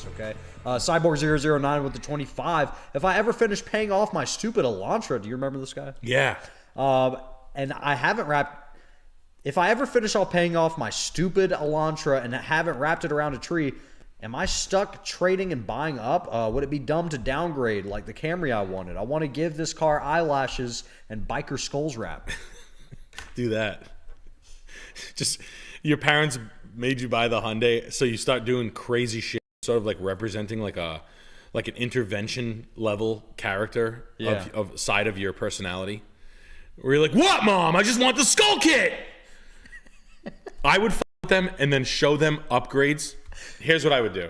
next, okay? Cyborg009 with the 25. If I ever finish paying off my stupid Elantra, do you remember this guy? Yeah. And I haven't wrapped... If I ever finish all paying off my stupid Elantra and haven't wrapped it around a tree, am I stuck trading and buying up? Would it be dumb to downgrade like the Camry I wanted? I want to give this car eyelashes and biker skulls wrap. Do that. Just, your parents made you buy the Hyundai, so you start doing crazy shit, sort of like representing like an intervention level character of side of your personality. Where you're like, what, Mom? I just want the skull kit! I would f with them and then show them upgrades. Here's what I would do.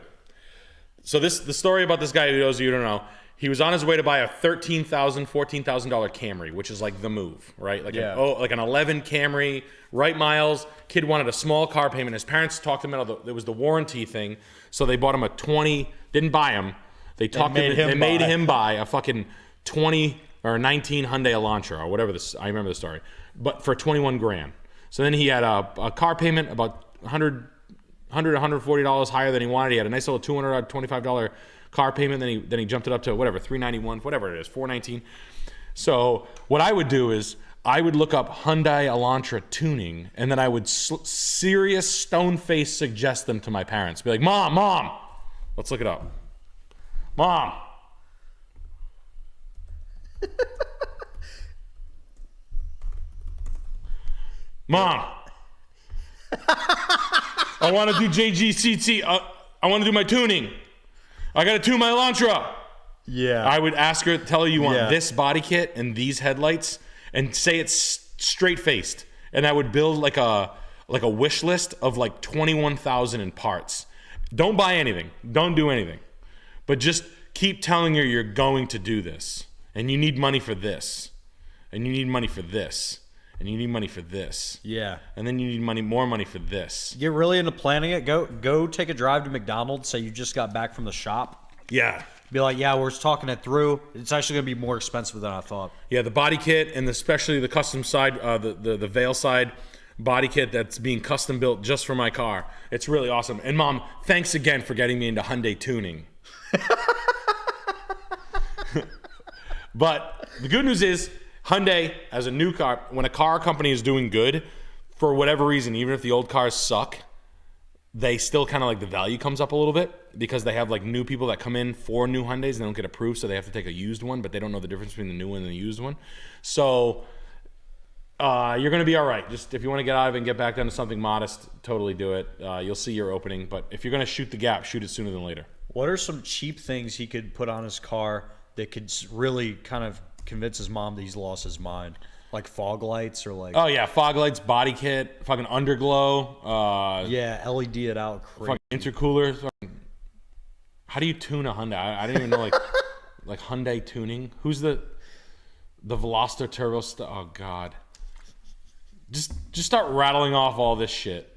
So the story about this guy, who knows you don't know, he was on his way to buy a $13,000, $14,000 Camry, which is like the move, right? Like an 11 Camry, right miles. Kid wanted a small car payment. His parents talked him out of there was the warranty thing, so they bought him a 20. Didn't buy him. They made him buy a fucking 20 or 19 Hyundai Elantra or whatever this. I remember the story, but for 21 grand. So then he had a car payment about $140 higher than he wanted. He had a nice little $225 car payment. Then he jumped it up to whatever, $391, whatever it is, $419. So what I would do is I would look up Hyundai Elantra tuning, and then I would serious stone face suggest them to my parents. Be like, Mom, let's look it up. Mom. Mom, I want to do JGCT. I want to do my tuning. I got to tune my Elantra. Yeah. I would ask her, tell her you want this body kit and these headlights, and say it's straight faced. And I would build like a wish list of like 21,000 in parts. Don't buy anything. Don't do anything. But just keep telling her you're going to do this. And you need money for this. And you need money for this. And you need money for this. Yeah. And then you need more money for this. Get really into planning it. Go take a drive to McDonald's. Say you just got back from the shop. Yeah. Be like, yeah, we're talking it through. It's actually going to be more expensive than I thought. Yeah, the body kit and especially the custom side, the Veil side body kit that's being custom built just for my car. It's really awesome. And Mom, thanks again for getting me into Hyundai tuning. But the good news is, Hyundai, as a new car, when a car company is doing good, for whatever reason, even if the old cars suck, they still kind of like the value comes up a little bit because they have like new people that come in for new Hyundais and they don't get approved, so they have to take a used one, but they don't know the difference between the new one and the used one. So you're going to be all right. Just if you want to get out of it and get back down to something modest, totally do it. You'll see your opening, but if you're going to shoot the gap, shoot it sooner than later. What are some cheap things he could put on his car that could really kind of convince his mom that he's lost his mind? Like fog lights or like... Oh, yeah. Fog lights, body kit, fucking underglow. Yeah, LED it out. Crazy. Fucking intercooler. How do you tune a Hyundai? I didn't even know, like Hyundai tuning. Who's the Veloster Turbo... Oh, God. Just start rattling off all this shit.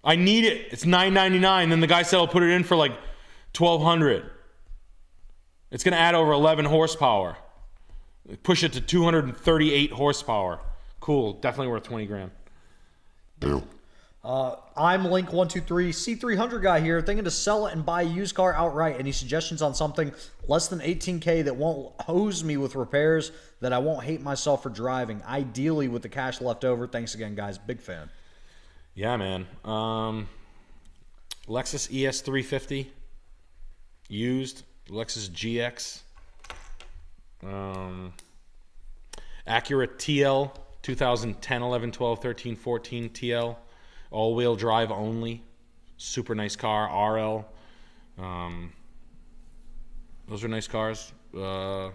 I need it. It's $999. Then the guy said I'll put it in for like $1,200. It's going to add over 11 horsepower. Push it to 238 horsepower. Cool. Definitely worth 20 grand. I'm Link123 C300 guy here, thinking to sell it and buy a used car outright. Any suggestions on something less than 18K that won't hose me with repairs, that I won't hate myself for driving, ideally with the cash left over? Thanks again, guys. Big fan. Yeah, man. Lexus ES350 used. Lexus GX, Acura TL 2010, 11, 12, 13, 14 TL, all-wheel drive only, super nice car. RL, those are nice cars. They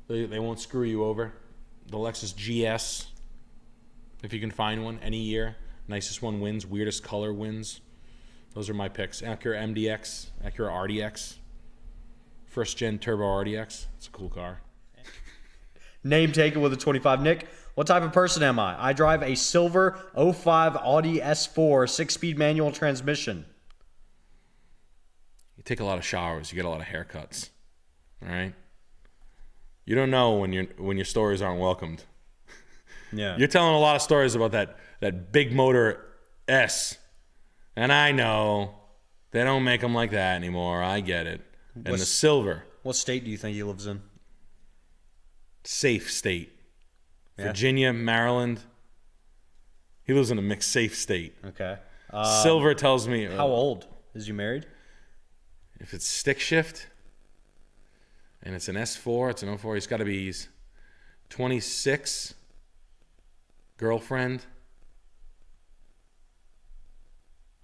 won't screw you over. The Lexus GS, if you can find one, any year, nicest one wins, weirdest color wins. Those are my picks. Acura MDX, Acura RDX. First gen turbo RDX. It's a cool car. Name taken with a 25. Nick, what type of person am I? I drive a silver 05 Audi S4 6-speed manual transmission. You take a lot of showers. You get a lot of haircuts. All right. You don't know when your stories aren't welcomed. Yeah. You're telling a lot of stories about that big motor S And I know they don't make them like that anymore. I get it. And the silver. What state do you think he lives in? Safe state. Yeah. Virginia, Maryland. He lives in a mixed safe state. Okay. Silver tells me. How old? Is he married? If it's stick shift and it's an S4, it's an 04, he's got to be 26. Girlfriend.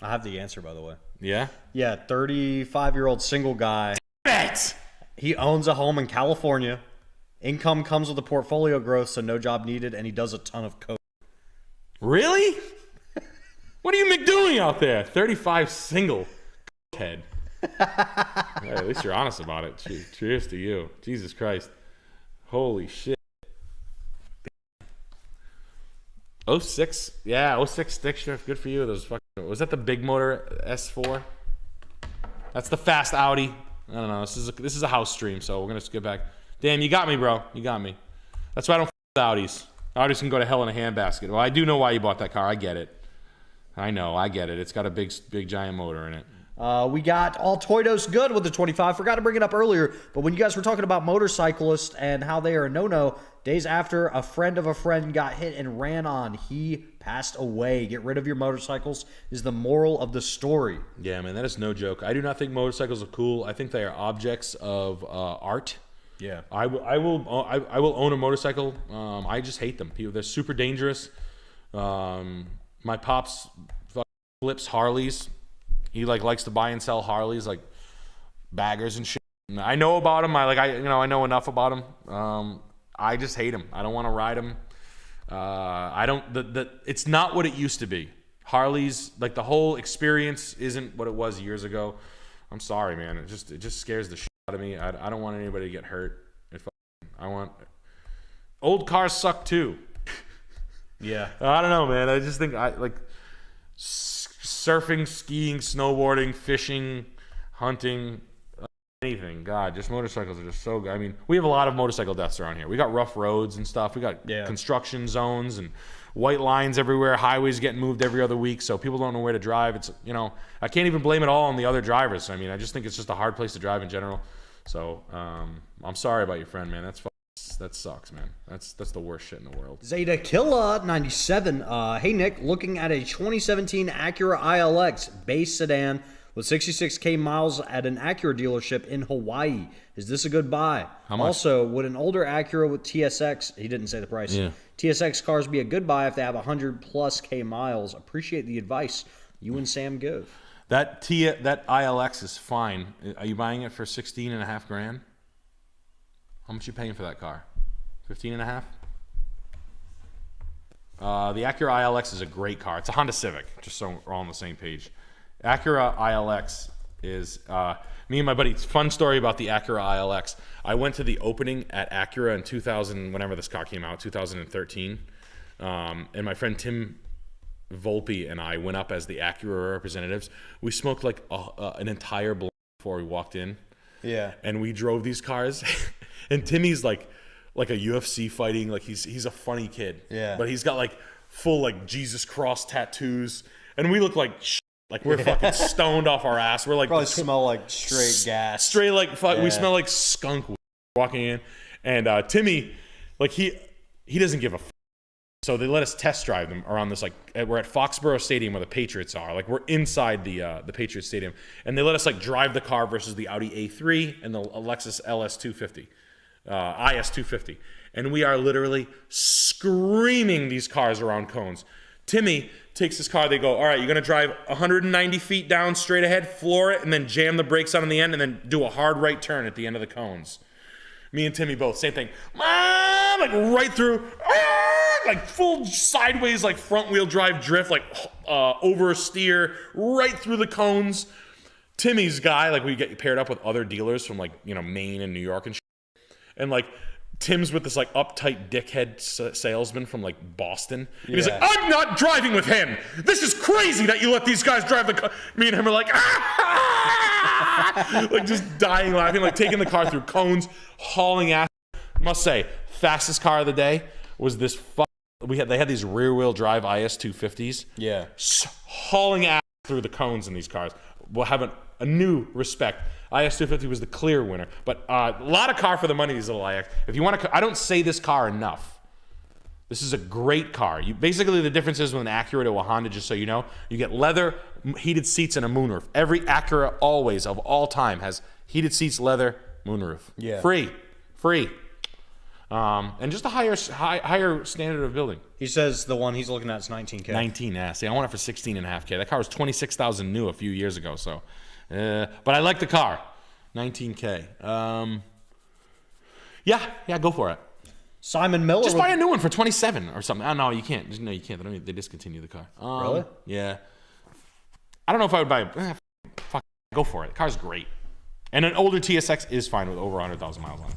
I have the answer, by the way. Yeah? Yeah, 35-year-old single guy. Bet! He owns a home in California. Income comes with a portfolio growth, so no job needed, and he does a ton of coke. Really? What are you doing out there? 35 single head. Hey, at least you're honest about it. Cheers to you. Jesus Christ. Holy shit. 06, yeah, 06 stick shift. Good for you. Those fucking, was that the big motor S4? That's the fast Audi. I don't know. This is a house stream, so we're gonna skip back. Damn, you got me, bro. You got me. That's why I don't f with Audis. Audis can go to hell in a handbasket. Well, I do know why you bought that car. I get it. I know. I get it. It's got a big giant motor in it. We got all Toyotas good with the 25. Forgot to bring it up earlier, but when you guys were talking about motorcyclists and how they are a no-no, days after a friend of a friend got hit and ran on, he passed away. Get rid of your motorcycles is the moral of the story. Yeah, man, that is no joke. I do not think motorcycles are cool. I think they are objects of art. Yeah. I will own a motorcycle. I just hate them. They're super dangerous. My pops flips Harleys. He likes to buy and sell Harleys, like baggers and shit. And I know about them. I know enough about them. I just hate them. I don't want to ride them. It's not what it used to be. Harleys, like the whole experience isn't what it was years ago. I'm sorry, man. It just scares the shit out of me. I don't want anybody to get hurt. Old cars suck too. Yeah. I don't know, man. I just think surfing, skiing, snowboarding, fishing, hunting, anything. God, just motorcycles are just so good. I mean, we have a lot of motorcycle deaths around here. We got rough roads and stuff. We got construction zones and white lines everywhere. Highways getting moved every other week, so people don't know where to drive. It's, I can't even blame it all on the other drivers. I mean, I just think it's just a hard place to drive in general. So, I'm sorry about your friend, man. That sucks, man. That's the worst shit in the world. Zeta Killa 97. Hey Nick, looking at a 2017 Acura ILX base sedan with 66K miles at an Acura dealership in Hawaii. Is this a good buy? How much? Also, would an older Acura with TSX, he didn't say the price, TSX cars be a good buy if they have 100+ K miles? Appreciate the advice you and Sam give. That ILX is fine. Are you buying it for 16.5 grand? How much are you paying for that car? 15.5? The Acura ILX is a great car. It's a Honda Civic, just so we're all on the same page. Acura ILX is, me and my buddy, fun story about the Acura ILX. I went to the opening at Acura in 2000, whenever this car came out, 2013. And my friend Tim Volpe and I went up as the Acura representatives. We smoked like an entire blunt before we walked in. Yeah. And we drove these cars. And Timmy's like a UFC fighting, like he's a funny kid. Yeah. But he's got like full like Jesus cross tattoos. And we look like we're fucking stoned off our ass. We're like probably smell like straight gas. Straight like fuck. Yeah. We smell like skunk walking in. And Timmy, like he doesn't give a fuck. So they let us test drive them around this, like, we're at Foxborough Stadium where the Patriots are. Like, we're inside the Patriots Stadium. And they let us, like, drive the car versus the Audi A3 and the Lexus IS250. And we are literally screaming these cars around cones. Timmy takes his car. They go, all right, you're going to drive 190 feet down straight ahead, floor it, and then jam the brakes on the end, and then do a hard right turn at the end of the cones. Me and Timmy both, same thing. Like, right through. Like full sideways, like front wheel drive drift, like oversteer right through the cones. Timmy's guy, like we get paired up with other dealers from like, Maine and New York and shit. And like Tim's with this like uptight dickhead salesman from like Boston. And he's like, I'm not driving with him. This is crazy that you let these guys drive the car. Me and him are like, like just dying laughing, like taking the car through cones, hauling ass. Must say, fastest car of the day was this they had these rear wheel drive IS250s. Yeah. Hauling ass through the cones in these cars will have a new respect. IS250 was the clear winner, but a lot of car for the money. These little IX. If you want to, I don't say this car enough. This is a great car. Basically, the difference is with an Acura to a Honda, just so you know, you get leather, heated seats, and a moonroof. Every Acura always, of all time, has heated seats, leather, moonroof. Yeah. Free. And just a higher standard of building. He says the one he's looking at is 19K. 19, yeah. See, I want it for 16.5K. That car was 26,000 new a few years ago, so. But I like the car. 19K. Yeah, go for it. Simon Miller. Just buy a new one for 27 or something. Oh, no, you can't. No, you can't. They discontinue the car. Really? Yeah. I don't know if I would buy. Fuck, go for it. The car's great. And an older TSX is fine with over 100,000 miles on it.